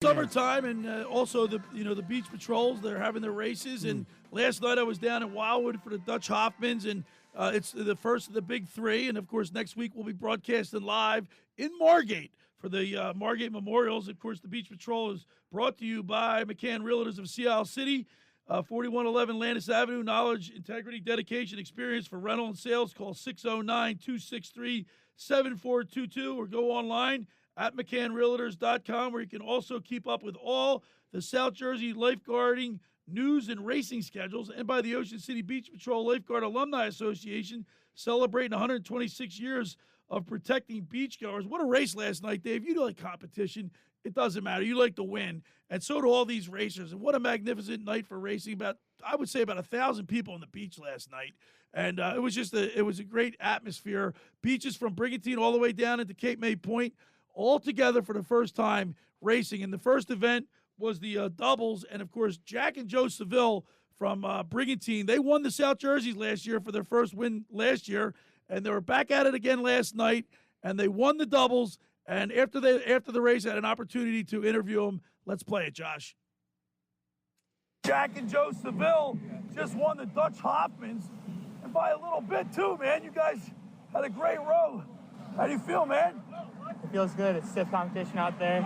Summertime, and also the beach patrols. They're having their races. And last night I was down in Wildwood for the Dutch Hoffmans, and it's the first of the big three. And of course, next week we'll be broadcasting live in Margate for the Margate Memorials. Of course, the Beach Patrol is brought to you by McCann Realtors of Sea Isle City, 4111 Landis Avenue. Knowledge, integrity, dedication, experience for rental and sales. Call 609-263-7422 or go online at McCannRealtors.com, where you can also keep up with all the South Jersey lifeguarding news and racing schedules, and by the Ocean City Beach Patrol Lifeguard Alumni Association, celebrating 126 years of protecting beachgoers. What a race last night, Dave. You like competition. It doesn't matter. You like to win, and so do all these racers. And what a magnificent night for racing. I would say about 1,000 people on the beach last night. And it was a great atmosphere. Beaches from Brigantine all the way down into Cape May Point, all together for the first time racing. And the first event was the doubles. And, of course, Jack and Joe Seville from Brigantine, they won the South Jerseys last year for their first win last year. And they were back at it again last night, and they won the doubles. And after the race, I had an opportunity to interview them. Let's play it, Josh. Jack and Joe Seville just won the Dutch Hoffmans, and by a little bit, too, man. You guys had a great row. How do you feel, man? It feels good. It's stiff competition out there.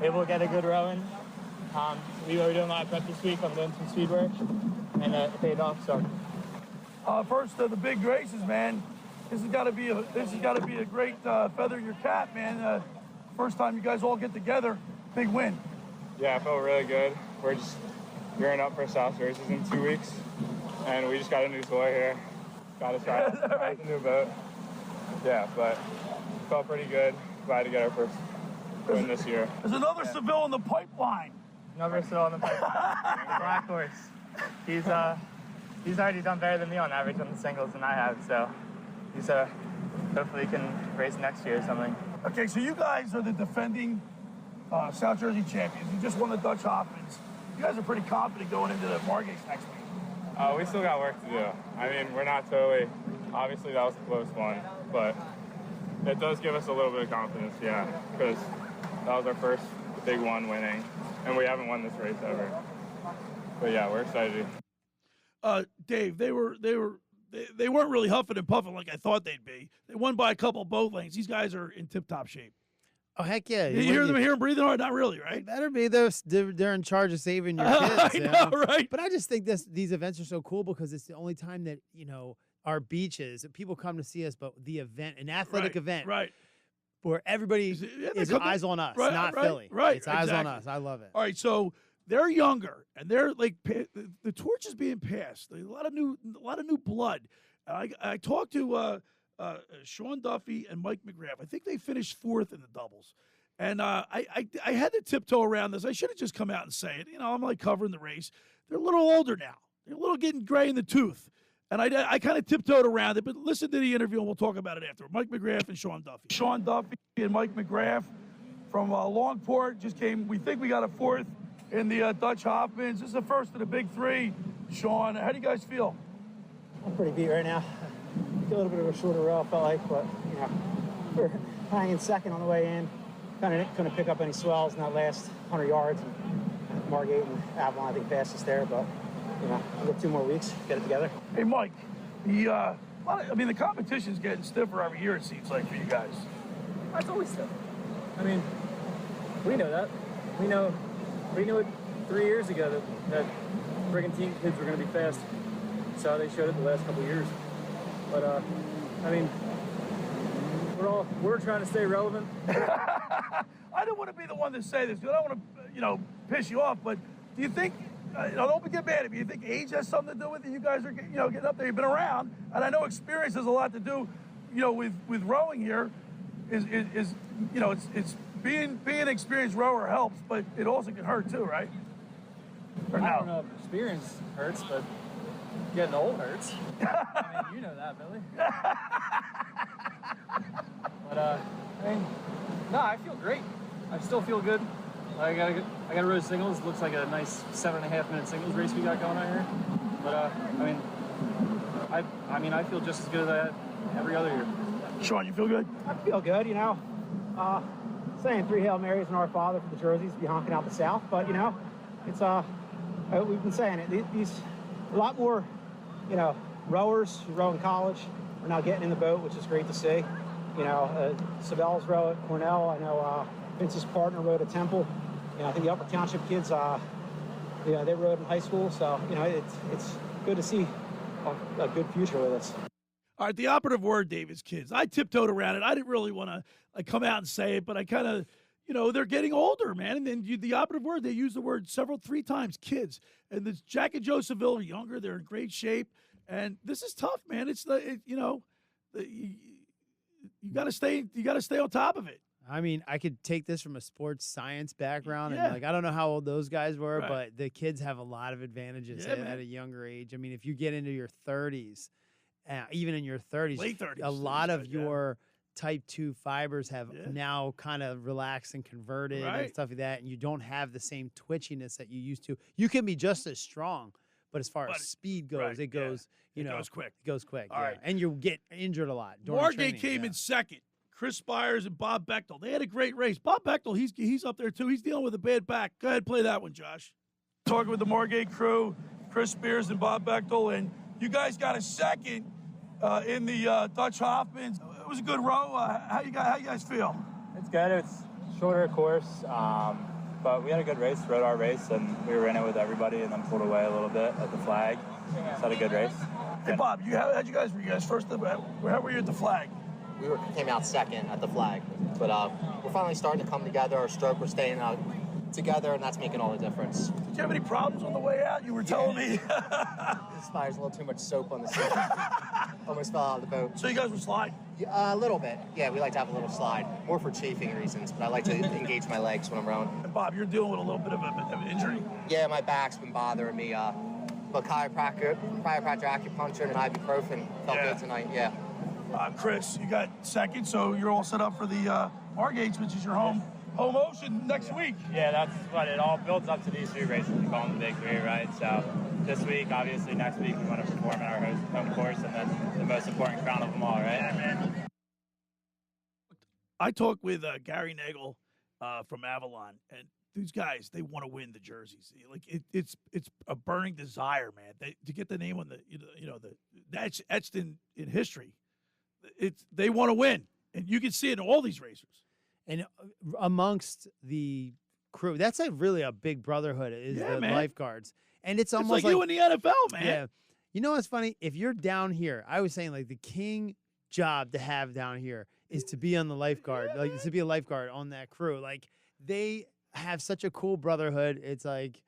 Able to get a good rowing. We were doing a lot of prep this week. I'm doing some speed work, and it paid off. So, first of the big races, man. This has got to be a great feather in your cap, man. First time you guys all get together, big win. Yeah, I felt really good. We're just gearing up for South Jerseys in 2 weeks, and we just got a new toy here. Got to try a new boat. Yeah, but felt pretty good. Glad to get our first win this year. There's another Seville in the pipeline. Another Seville in the pipeline. Black horse. He's already done better than me on average on the singles than I have, so he's hopefully can race next year or something. Okay, so you guys are the defending South Jersey champions. You just won the Dutch Hoffmans. You guys are pretty confident going into the Margates next week. We still got work to do. I mean, we're not totally. Obviously, that was a close one, but it does give us a little bit of confidence, yeah, because that was our first big one winning, and we haven't won this race ever. But yeah, we're excited. Dave, they weren't really huffing and puffing like I thought they'd be. They won by a couple boat lengths. These guys are in tip-top shape. Oh, heck yeah. You hear them breathing hard? Not really, right? Better be. They're in charge of saving your kids. I know, right? But I just think these events are so cool because it's the only time that, our beaches, people come to see us, but the event, an athletic event. Right. Where everybody is eyes on us, not Philly. Right. It's eyes on us. I love it. All right, so they're younger, and they're like the torch is being passed. A lot of new blood. I talked to Sean Duffy and Mike McGrath. I think they finished fourth in the doubles, and I had to tiptoe around this. I should have just come out and say it. I'm like covering the race. They're a little older now. They're a little getting gray in the tooth, and I kind of tiptoed around it. But listen to the interview, and we'll talk about it after. Mike McGrath and Sean Duffy. Sean Duffy and Mike McGrath from Longport just came. We think we got a fourth in the Dutch Hoffmans. This is the first of the big three. Sean, how do you guys feel? I'm pretty beat right now. A little bit of a shorter row, I felt like, but we're hanging second on the way in. Kind of couldn't pick up any swells in that last 100 yards. And Margate and Avalon, I think, passed us there, but we've got 2 more weeks, get it together. Hey, Mike, the competition's getting stiffer every year, it seems like, for you guys. That's always stiff. I mean, we know that. We know it 3 years ago that Brigantine kids were going to be fast. So they showed it the last couple of years. But, we're trying to stay relevant. I don't want to be the one to say this, because I don't want to, piss you off, but do you think, don't get mad at me, you think age has something to do with it? You guys are, getting up there, you've been around, and I know experience has a lot to do, with rowing here, it's being an experienced rower helps, but it also can hurt too, right? I don't know if experience hurts, but getting old hurts. I mean, you know that, Billy. But, no, I feel great. I still feel good. I got a row of singles. It looks like a nice 7.5-minute singles race we got going on here. But, I feel just as good as I had every other year. Sean, you feel good? I feel good, saying 3 Hail Marys and Our Father for the jerseys, be honking out the South. But, you know, it's, we've been saying it. These a lot more, you know, rowers who row in college are now getting in the boat, which is great to see. You know, Sabell's row at Cornell. I know Vince's partner rowed at Temple. You know, I think the Upper Township kids, you know, they rowed in high school. So, you know, it's good to see a good future with us. All right, the operative word, Dave, is kids. I tiptoed around it. I didn't really want to come out and say it, but I kind of, you know, they're getting older, man. And then the operative word, they use the word 3 times, kids. And this Jack and Joe Seville are younger. They're in great shape. And this is tough, man. You know, you got to stay on top of it. I mean, I could take this from a sports science background, Yeah. and like I don't know how old those guys were, Right. but the kids have a lot of advantages at a younger age. I mean, if you get into your 30s, even in your 30s, Late 30s, a lot of guys, yeah. your type 2 fibers have Yeah. now kind of relaxed and converted and Right. stuff like that, and you don't have the same twitchiness that you used to. You can be just as strong, but as far But- as speed goes, right, it goes, yeah. you It know, goes quick. It goes quick, All yeah. right. And you get injured a lot. during Margate training, came yeah. in second. Chris Spires and Bob Bechtel. They had a great race. Bob Bechtel, he's up there too. He's dealing with a bad back. Go ahead, play that one, Josh. Talking with the Margate crew, Chris Spears and Bob Bechtel, and you guys got a second in the Dutch Hoffman. It was a good row. How you guys feel? It's good. It's shorter course, but we had a good race, rode our race, and we were in it with everybody and then pulled away a little bit at the flag. Just had a good race. Hey, Bob, were you guys first? How were you at the flag? We came out second at the flag, but we're finally starting to come together. Our stroke, we're staying together, and that's making all the difference. Did you have any problems on the way out? You were telling me. This fire's a little too much soap on the seat. Almost fell out of the boat. So you guys were sliding? A little bit. Yeah, we like to have a little slide, more for chafing reasons, but I like to engage my legs when I'm rowing. And Bob, you're dealing with a little bit of an injury. Yeah, my back's been bothering me, but chiropractor, acupuncture, and ibuprofen felt Yeah. good tonight, yeah. Chris, you got second, so you're all set up for the Margates, which is your home ocean next week. Yeah, that's what it all builds up to these 3 races. We call them the big 3, right? So this week, obviously, next week, we want to perform at our home course, and then the most important crown of them all, right? I talked with Gary Nagel from Avalon, and these guys, they want to win the jerseys. Like it's a burning desire, man. To get the name on the that's etched in history. They want to win, and you can see it in all these racers. And amongst the crew, that's really a big brotherhood, is Yeah, the man. lifeguards. And it's It's almost like you in the NFL, man. yeah. You know what's funny? If you're down here, I was saying like the king job to have down here is to be on the lifeguard, like to be a lifeguard on that crew. Like they have such a cool brotherhood. It's like,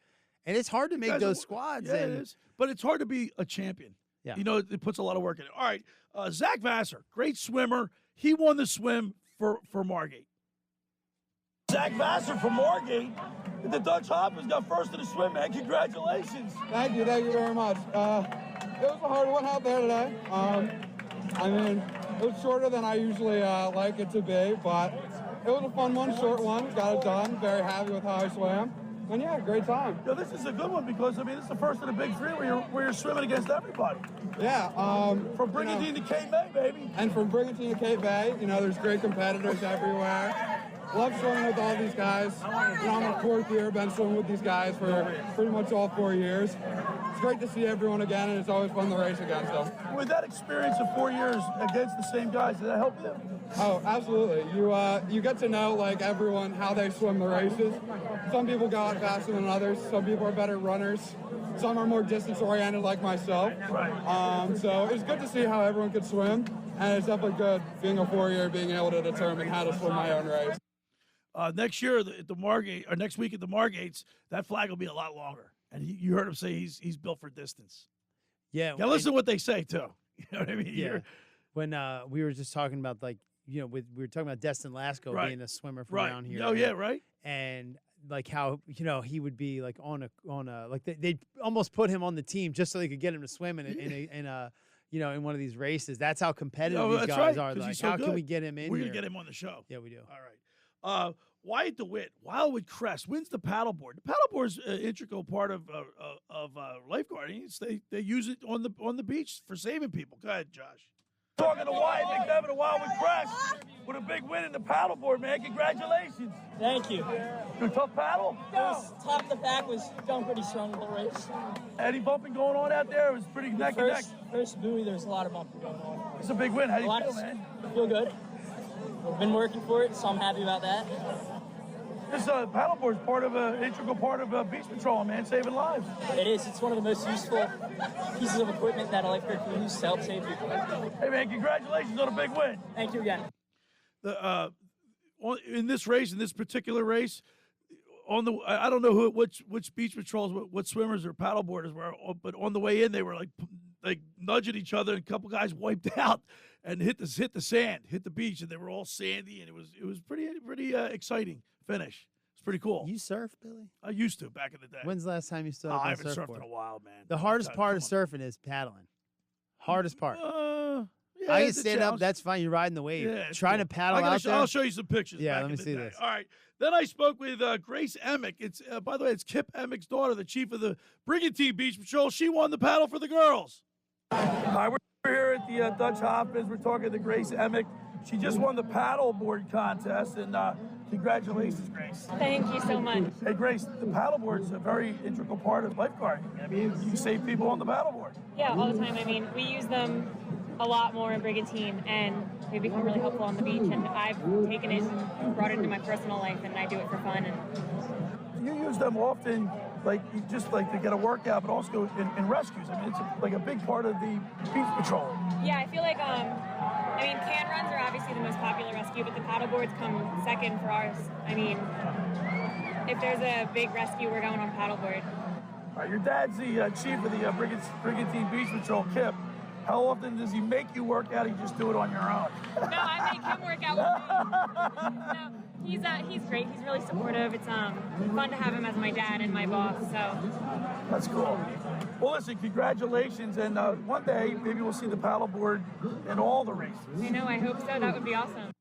and it's hard to make Guys, those squads. Yeah, and it is. But it's hard to be a champion. Yeah. You know, it puts a lot of work in it. All right. Zach Vassar, great swimmer. He won the swim for Margate. Zach Vassar from Margate. The Dutch Hoppers got first in the swim, man. Congratulations. Thank you very much. It was a hard one out there today. I mean, it was shorter than I usually like it to be, but it was a fun one, short one. Got it done. Very happy with how I swam. And yeah, great time. Yo, this is a good one because, I mean, this is the first of the big 3 where you're swimming against everybody. Yeah. From Brigantine to Cape May, baby. And from Brigantine to Cape Bay, there's great competitors everywhere. Love swimming with all these guys. I'm in 4th year, been swimming with these guys for pretty much all 4 years. It's great to see everyone again, and it's always fun to race against them. With that experience of 4 years against the same guys, did that help you? Oh, absolutely. You get to know everyone, how they swim the races. Some people go out faster than others. Some people are better runners. Some are more distance oriented like myself. Right. So it's good to see how everyone could swim, and it's definitely good being a 4-year, being able to determine how to swim my own race. Next year at the Margate, or next week at the Margates, that flag will be a lot longer. And you heard him say he's built for distance. Yeah. Now listen to what they say too. You know what I mean? Yeah. When we were just talking about we were talking about Destin Lasco Right. being a swimmer from Right. around here. Oh yeah, right. And like how he would be like on a like they almost put him on the team just so they could get him to swim in one of these races. That's how competitive No, these that's guys right, are. 'cause Like he's so how can good. we get him in We're here? gonna get him on the show. Yeah, we do. All right. Wyatt DeWitt, Wildwood Crest, wins the paddleboard. The paddleboard's an integral part of lifeguarding. They use it on the beach for saving people. Go ahead, Josh. Talking to Wyatt McNevin, a Wild with Crest, with a big win in the paddleboard, man. Congratulations. Thank you. You a tough paddle? It was top to back was going pretty strong the whole race. Any bumping going on out there? It was pretty neck and neck. First buoy, there's a lot of bumping going on. It's a big win. How do you feel, man? I feel good. I've been working for it, so I'm happy about that. This paddleboard is part of an integral part of beach patrol, man, saving lives. It is. It's one of the most useful pieces of equipment that a lifeguard can use to help save people. Hey, man, congratulations on a big win. Thank you again. In this race, in this particular race, I don't know which beach patrols, what swimmers or paddleboarders were, but on the way in they were like nudging each other, and a couple guys wiped out and hit the sand, hit the beach, and they were all sandy, and it was pretty exciting finish. It's pretty cool. You surf, Billy? I used to back in the day. When's the last time you stood I up on a haven't surfboard? surfed in a while, man. The hardest part of surfing is paddling. Hardest part. Yeah, I can it's a stand up. challenge. That's fine. You're riding the wave. Yeah, it's Trying cool. to paddle out there. I'll show you some pictures. Yeah, back let me in the see day. this. All right. Then I spoke with Grace Emick. It's by the way, it's Kip Emick's daughter, the chief of the Brigantine Beach Patrol. She won the paddle for the girls. Hi, we're here at the Dutch Hoffmans. We're talking to Grace Emick. She just won the paddleboard contest, and congratulations, Grace. Thank you so much. Hey, Grace, the paddleboard is a very integral part of lifeguarding. I mean, you save people on the paddleboard. Yeah, all the time. I mean, we use them a lot more in Brigantine, and they become really helpful on the beach, and I've taken it and brought it into my personal life, and I do it for fun. And you use them often, just to get a workout, but also in rescues. I mean, it's like a big part of the beach patrol. yeah, I feel like, can runs are obviously the most popular rescue, but the paddleboards come second for ours. I mean, if there's a big rescue, we're going on paddleboard. All right, your dad's the chief of the Brigantine Beach Patrol, Kip. How often does he make you work out, or you just do it on your own? No, I make him work out with me. No, he's great. He's really supportive. It's fun to have him as my dad and my boss. So that's cool. Well, listen, congratulations, and one day maybe we'll see the paddleboard in all the races. I know. I hope so. That would be awesome.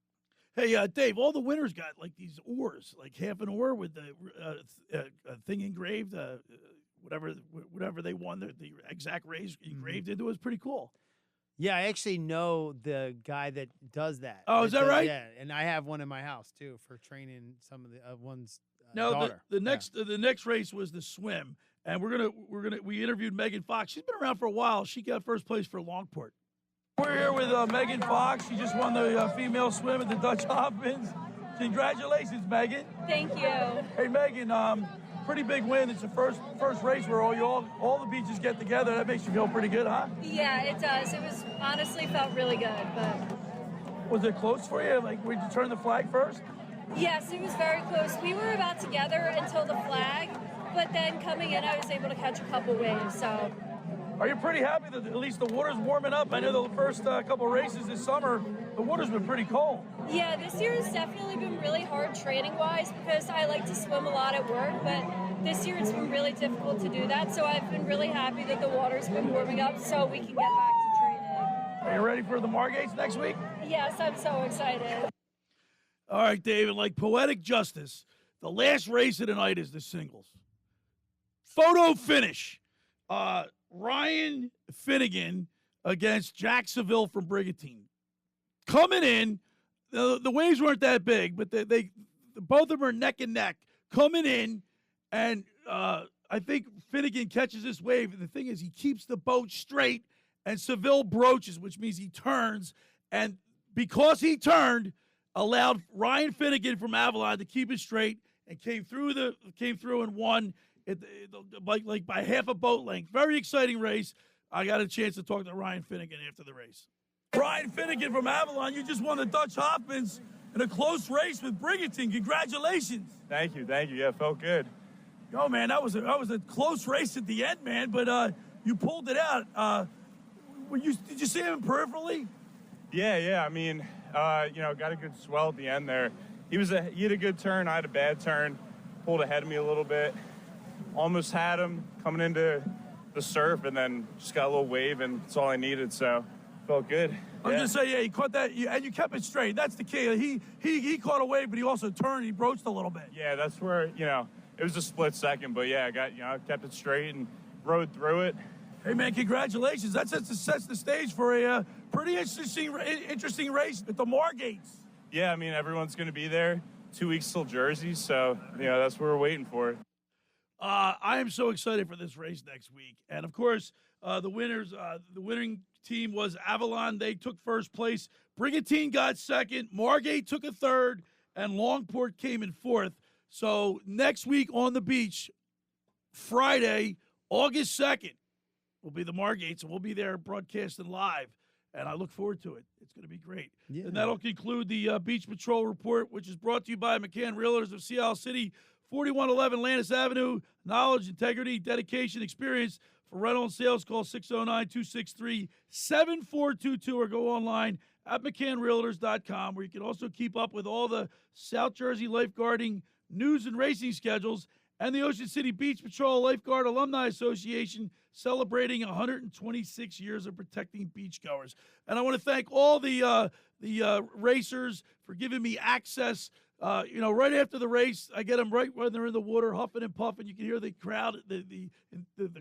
Hey, Dave, all the winners got like these oars, like half an oar with the thing engraved. Whatever they won, the exact race engraved into it was pretty cool. Yeah, I actually know the guy that does that. Oh, is that right? Yeah, and I have one in my house too for training some of the one's Now daughter. the next race was the swim, and we interviewed Megan Fox. She's been around for a while. She got first place for Longport. We're here with Megan Fox. She just won the female swim at the Dutch Hoffmans. Congratulations, Megan. Thank you. Hey, Megan. Pretty big win. It's the first race where all the beaches get together. That makes you feel pretty good, huh? Yeah, it does. It was honestly felt really good, but was it close for you? Like, did you turn the flag first? Yes, it was very close. We were about together until the flag, but then coming in, I was able to catch a couple waves. So, are you pretty happy that at least the water's warming up? I know the first couple races this summer, the water's been pretty cold. Yeah, this year has definitely been really hard training-wise because I like to swim a lot at work, but this year it's been really difficult to do that. So I've been really happy that the water's been warming up so we can get back to training. Are you ready for the Margates next week? Yes, I'm so excited. All right, David, like poetic justice, the last race of the night is the singles. Photo finish. Ryan Finnegan against Jack Seville from Brigantine. Coming in, the waves weren't that big, but they both of them are neck and neck. Coming in, and I think Finnegan catches this wave. And the thing is, he keeps the boat straight, and Seville broaches, which means he turns. And because he turned, allowed Ryan Finnegan from Avalon to keep it straight and came through and won. Like by half a boat length. Very exciting race. I got a chance to talk to Ryan Finnegan after the race. Ryan Finnegan from Avalon, you just won the Dutch Hoffmans in a close race with Brigantine. Congratulations. Thank you. Yeah, it felt good. Oh, man, that was a close race at the end, man, but you pulled it out. Did you see him peripherally? Yeah. I mean, got a good swell at the end there. He had a good turn. I had a bad turn. Pulled ahead of me a little bit. Almost had him coming into the surf, and then just got a little wave, and that's all I needed, so felt good. I was going to say, yeah, he caught that, and you kept it straight. That's the key. He caught a wave, but he also turned. He broached a little bit. Yeah, that's where, it was a split second, but yeah, I kept it straight and rode through it. Hey, man, congratulations. That sets the stage for a Pretty interesting race at the Margates. Yeah, I mean, everyone's going to be there. 2 weeks till Jersey, so, that's what we're waiting for. I am so excited for this race next week. And, of course, the winning team was Avalon. They took first place. Brigantine got second. Margate took a third. And Longport came in fourth. So next week on the beach, Friday, August 2nd, will be the Margates, and we'll be there broadcasting live. And I look forward to it. It's going to be great. Yeah. And that'll conclude the Beach Patrol Report, which is brought to you by McCann Realtors of Sea Isle City, 4111 Landis Avenue. Knowledge, integrity, dedication, experience. For rental and sales, call 609-263-7422 or go online at McCannRealtors.com, where you can also keep up with all the South Jersey lifeguarding news and racing schedules, and the Ocean City Beach Patrol Lifeguard Alumni Association celebrating 126 years of protecting beachgoers. And I want to thank all the racers for giving me access. Right after the race, I get them right when they're in the water, huffing and puffing. You can hear the crowd, the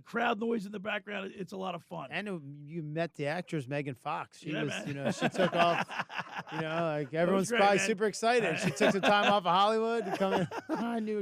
crowd noise in the background. It's a lot of fun. And you met the actress Megan Fox. She was, man. she took off. Like everyone's great, probably man. super excited. She took some time off of Hollywood to come in. I knew.